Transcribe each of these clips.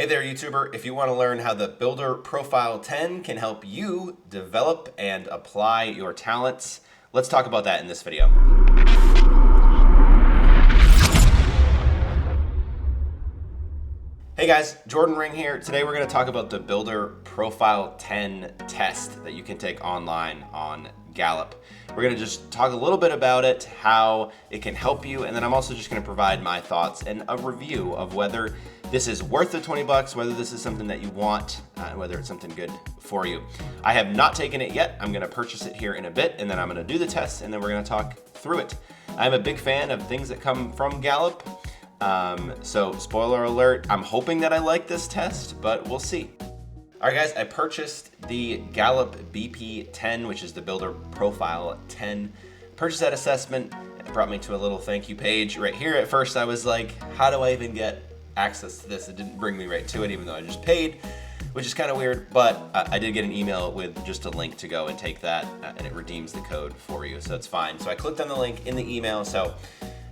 there, YouTuber. If you want to learn how the Builder Profile 10 can help you develop and apply your talents, let's talk about that in this video. Hey guys, Jordan Ring here. Today we're going to talk about the Builder Profile 10 test that you can take online on Gallup. We're going to just talk a little bit about it, how it can help you, and then I'm also just going to provide my thoughts and a review of whether this is worth the 20 bucks, whether this is something that you want, whether it's something good for you. I have not taken it yet. I'm going to purchase it here in a bit, and then I'm going to do the test, and then we're going to talk through it. I'm a big fan of things that come from Gallup. So spoiler alert, I'm hoping that I like this test, but we'll see. All right guys, I purchased the Gallup BP10, which is the Builder Profile 10. Purchased that assessment. It brought me to a little thank you page. Right here at first I was like, how do I even get access to this? It didn't bring me right to it, even though I just paid, which is kind of weird, but I did get an email with just a link to go and take that, and it redeems the code for you, so that's fine. So I clicked on the link in the email. So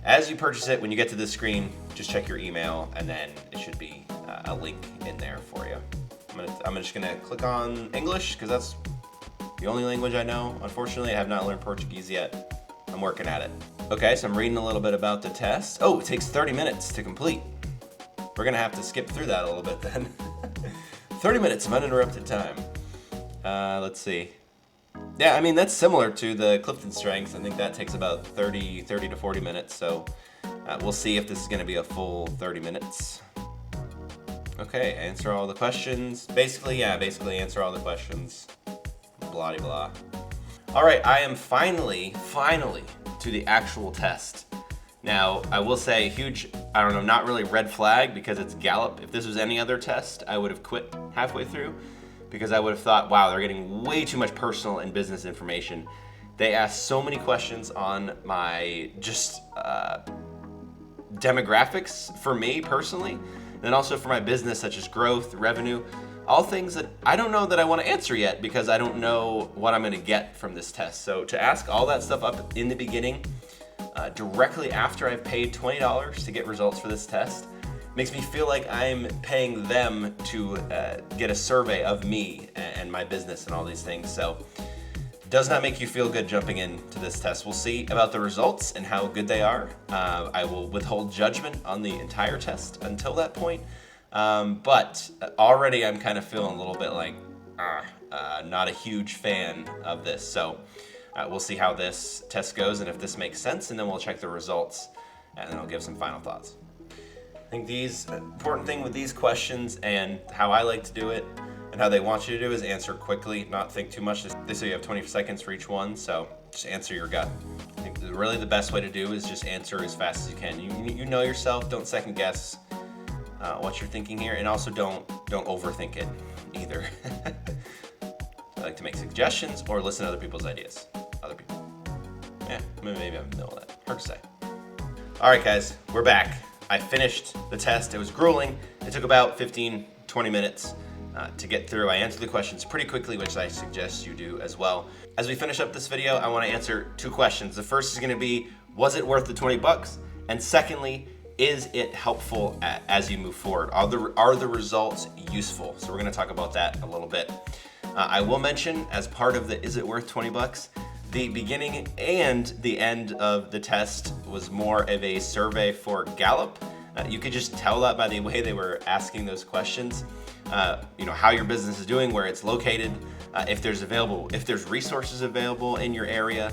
as you purchase it, when you get to this screen, just check your email, and then it should be a link in there for you. I'm just gonna click on English, because that's the only language I know. Unfortunately, I have not learned Portuguese yet. I'm working at it. Okay, so I'm reading a little bit about the test. Oh, it takes 30 minutes to complete. We're gonna have to skip through that a little bit then. 30 minutes of uninterrupted time. Let's see. Yeah, I mean, that's similar to the CliftonStrengths. I think that takes about 30 to 40 minutes. So we'll see if this is gonna be a full 30 minutes. Okay, answer all the questions. Basically answer all the questions. Blah de blah. All right, I am finally to the actual test. Now, I will say huge, I don't know, not really red flag, because it's Gallup. If this was any other test, I would have quit halfway through, because I would have thought, wow, they're getting way too much personal and business information. They asked so many questions on my just demographics for me personally, and then also for my business, such as growth, revenue, all things that I don't know that I want to answer yet, because I don't know what I'm going to get from this test. So to ask all that stuff up in the beginning, directly after I've paid $20 to get results for this test, makes me feel like I'm paying them to get a survey of me and my business and all these things. So does not make you feel good jumping into this test. We'll see about the results and how good they are. I will withhold judgment on the entire test until that point. But already I'm kind of feeling a little bit like, not a huge fan of this. So we'll see how this test goes and if this makes sense, and then we'll check the results, and then I'll give some final thoughts. I think the important thing with these questions and how I like to do it and how they want you to do is answer quickly, not think too much. They say you have 20 seconds for each one, so just answer your gut. I think really the best way to do is just answer as fast as you can. You know yourself, don't second guess what you're thinking here, and also don't overthink it either. I like to make suggestions or listen to other people's ideas. Other people. Yeah, maybe I'm in the middle of that. Hard to say. All right, guys, we're back. I finished the test. It was grueling. It took about 15-20 minutes to get through. I answered the questions pretty quickly, which I suggest you do as well. As we finish up this video, I want to answer two questions. The first is going to be, was it worth the 20 bucks? And secondly, is it helpful as you move forward? Are the results useful? So we're going to talk about that a little bit. I will mention, as part of the is it worth 20 bucks, the beginning and the end of the test was more of a survey for Gallup. You could just tell that by the way they were asking those questions. How your business is doing, where it's located, if there's resources available in your area,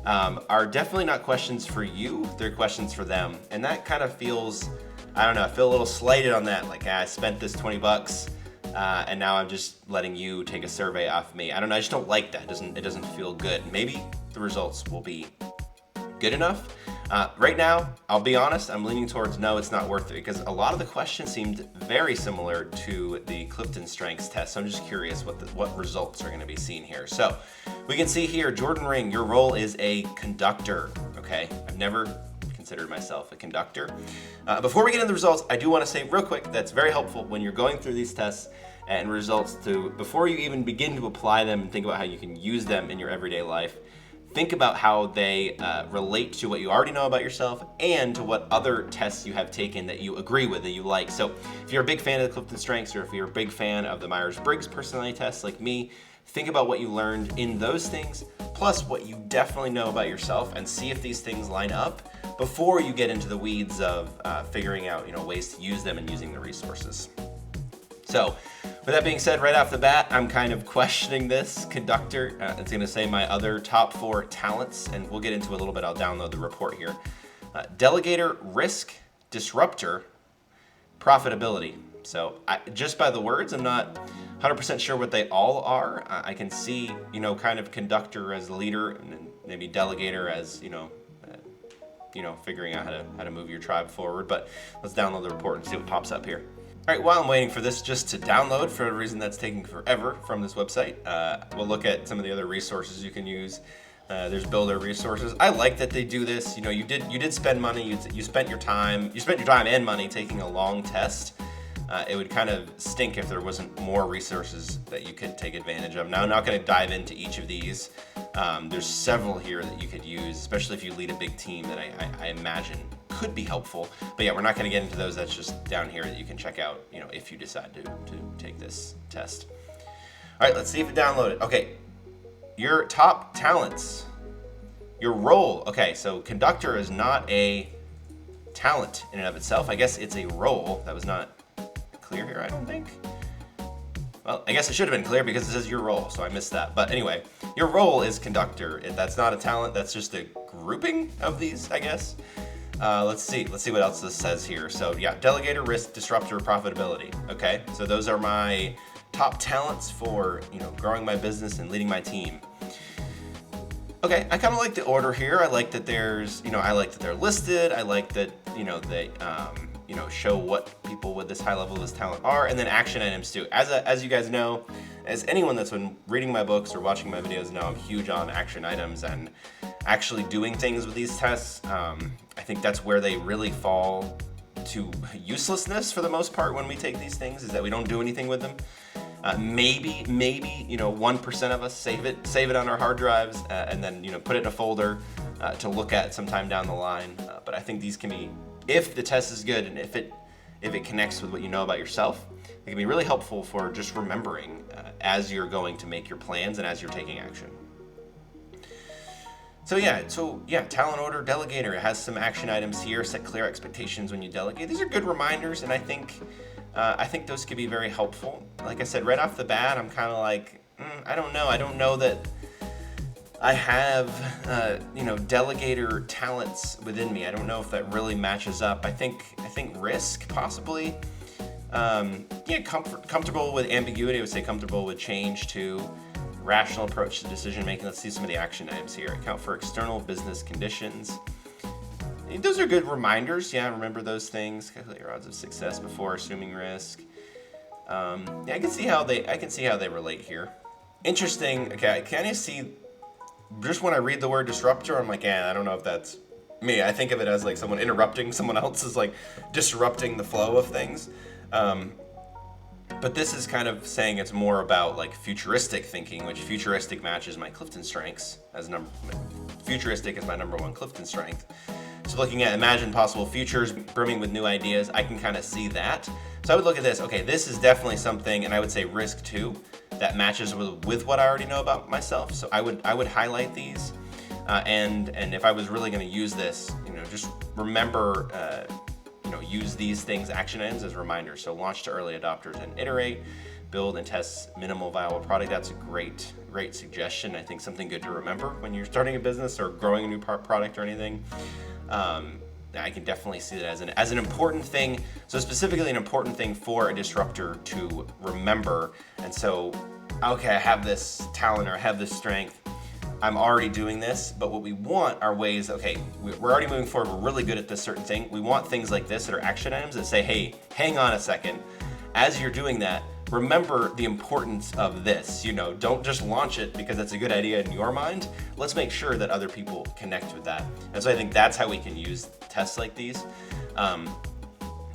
are definitely not questions for you. They're questions for them, and that kind of feels, I don't know, I feel a little slighted on that. Like, I spent this 20 bucks. And now I'm just letting you take a survey off me. I don't know, I just don't like that. It doesn't feel good. Maybe the results will be good enough. Right now, I'll be honest, I'm leaning towards no, it's not worth it, because a lot of the questions seemed very similar to the CliftonStrengths test. So I'm just curious what results are going to be seen here. So we can see here, Jordan Ring, your role is a conductor. Okay, I've never considered myself a conductor. Before we get into the results, I do want to say real quick that's very helpful when you're going through these tests and results before you even begin to apply them and think about how you can use them in your everyday life. think about how they relate to what you already know about yourself and to what other tests you have taken that you agree with, that you like. So if you're a big fan of the CliftonStrengths, or if you're a big fan of the Myers-Briggs personality test like me, think about what you learned in those things, plus what you definitely know about yourself, and see if these things line up before you get into the weeds of figuring out ways to use them and using the resources. So with that being said, right off the bat, I'm kind of questioning this conductor. It's going to say my other top 4 talents, and we'll get into a little bit. I'll download the report here. Delegator, risk, disruptor, profitability. So just by the words, I'm not 100% sure what they all are. I can see, kind of conductor as the leader, and then maybe delegator as, figuring out how to move your tribe forward. But let's download the report and see what pops up here. All right, while I'm waiting for this just to download, for a reason that's taking forever from this website, we'll look at some of the other resources you can use. There's builder resources. I like that they do this. You did spend money. You spent your time and money taking a long test. It would kind of stink if there wasn't more resources that you could take advantage of. Now, I'm not going to dive into each of these. There's several here that you could use, especially if you lead a big team, that I imagine could be helpful. But yeah, we're not going to get into those. That's just down here that you can check out, if you decide to take this test. All right, let's see if it downloaded. Okay, your top talents, your role. Okay, so conductor is not a talent in and of itself. I guess it's a role. That was not clear here, I don't think. Well, I guess it should have been clear because it says your role, so I missed that. But anyway, your role is conductor. That's not a talent. That's just a grouping of these, I guess. Let's see what else this says here. So yeah, delegator, risk, disruptor, profitability. Okay, so those are my top talents for growing my business and leading my team. Okay, I kind of like the order here. I like that there's I like that they're listed. I like that they show what people with this high level of this talent are, and then action items too. As you guys know, as anyone that's been reading my books or watching my videos know, I'm huge on action items and actually doing things with these tests. I think that's where they really fall to uselessness for the most part when we take these things, is that we don't do anything with them. Maybe 1% of us save it on our hard drives and then put it in a folder to look at sometime down the line. But I think these can be, if the test is good and if it connects with what you know about yourself, it can be really helpful for just remembering as you're going to make your plans and as you're taking action. So yeah, talent order, delegator. It has some action items here. Set clear expectations when you delegate. These are good reminders, and I think those could be very helpful. Like I said, right off the bat, I'm kind of like, I don't know. I don't know that I have delegator talents within me. I don't know if that really matches up. I think risk possibly. Comfortable with ambiguity. I would say comfortable with change too. Rational approach to decision making. Let's see some of the action items here. Account for external business conditions. Those are good reminders. Yeah, remember those things. Calculate your odds of success before assuming risk. I can see how they relate here. Interesting. Okay, I kind of see. Just when I read the word disruptor, I'm like, I don't know if that's me. I think of it as like someone interrupting someone else, is like disrupting the flow of things. But this is kind of saying it's more about like futuristic thinking, which futuristic matches my CliftonStrengths as futuristic is my number 1 Clifton strength. So looking at imagine possible futures, brimming with new ideas, I can kind of see that. So I would look at this. Okay, this is definitely something, and I would say risk too, that matches with what I already know about myself. So I would highlight these, and if I was really going to use this, just remember. Use these things, action items, as reminders. So launch to early adopters and iterate, build and test minimal viable product. That's a great suggestion. I think something good to remember when you're starting a business or growing a new product or anything. I can definitely see that as an important thing. So specifically an important thing for a disruptor to remember. And so, okay, I have this talent or I have this strength. I'm already doing this, but what we want are ways, okay, we're already moving forward, we're really good at this certain thing. We want things like this that are action items that say, hey, hang on a second. As you're doing that, remember the importance of this. Don't just launch it because it's a good idea in your mind. Let's make sure that other people connect with that. And so I think that's how we can use tests like these.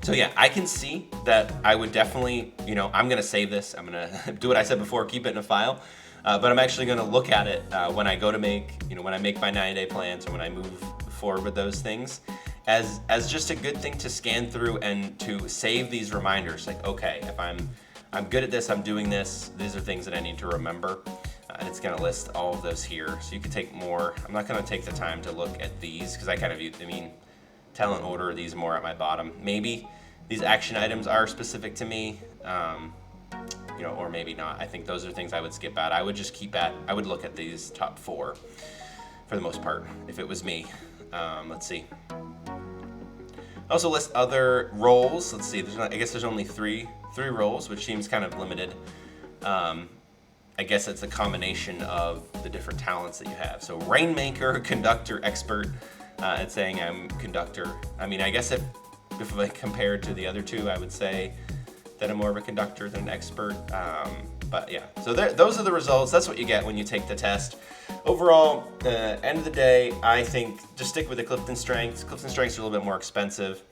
So yeah, I can see that I would definitely, I'm gonna save this. I'm gonna do what I said before, keep it in a file. But I'm actually going to look at it when I go to when I make my 90-day plans or when I move forward with those things as just a good thing to scan through and to save these reminders. Like, okay, if I'm good at this, I'm doing this, these are things that I need to remember. And it's going to list all of those here. So you can take more. I'm not going to take the time to look at these because I kind of talent order these more at my bottom. Maybe these action items are specific to me, or maybe not. I think those are things I would skip at. I would look at these top 4 for the most part if it was me. Let's see. Also list other roles. Let's see. I guess there's only three roles, which seems kind of limited. I guess it's a combination of the different talents that you have. So rainmaker, conductor, expert. It's saying I'm conductor. I mean, I guess if I compared to the other 2, I would say that I'm more of a conductor than an expert. But yeah, so those are the results. That's what you get when you take the test. Overall, end of the day, I think just stick with the CliftonStrengths. CliftonStrengths are a little bit more expensive.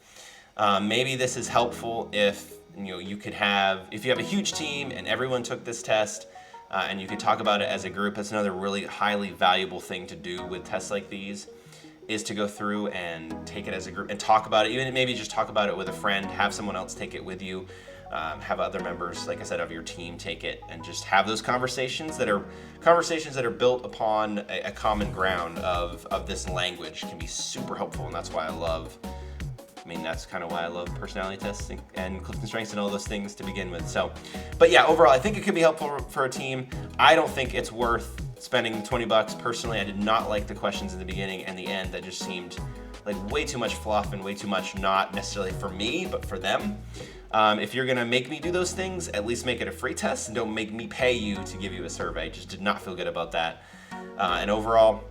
Maybe this is helpful if you have a huge team and everyone took this test. And you could talk about it as a group. That's another really highly valuable thing to do with tests like these, is to go through and take it as a group and talk about it. Even maybe just talk about it with a friend, have someone else take it with you, have other members, like I said, of your team take it, and just have those conversations that are built upon a common ground of this language can be super helpful. And that's why that's kind of why I love personality tests and CliftonStrengths and all those things to begin with. So, but yeah, overall, I think it could be helpful for a team. I don't think it's worth spending $20. Personally, I did not like the questions in the beginning and the end. That just seemed like way too much fluff and way too much not necessarily for me, but for them. If you're gonna make me do those things, at least make it a free test and don't make me pay you to give you a survey. Just did not feel good about that. And overall,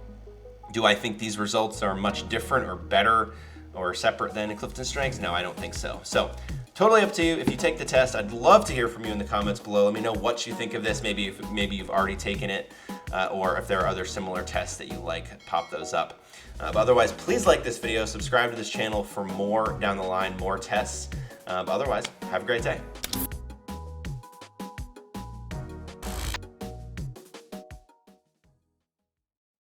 do I think these results are much different or better or separate than CliftonStrengths? No, I don't think so. So totally up to you. If you take the test, I'd love to hear from you in the comments below. Let me know what you think of this. Maybe you've already taken it, or if there are other similar tests that you like, pop those up. But otherwise, please like this video, subscribe to this channel for more down the line, more tests. But otherwise, have a great day.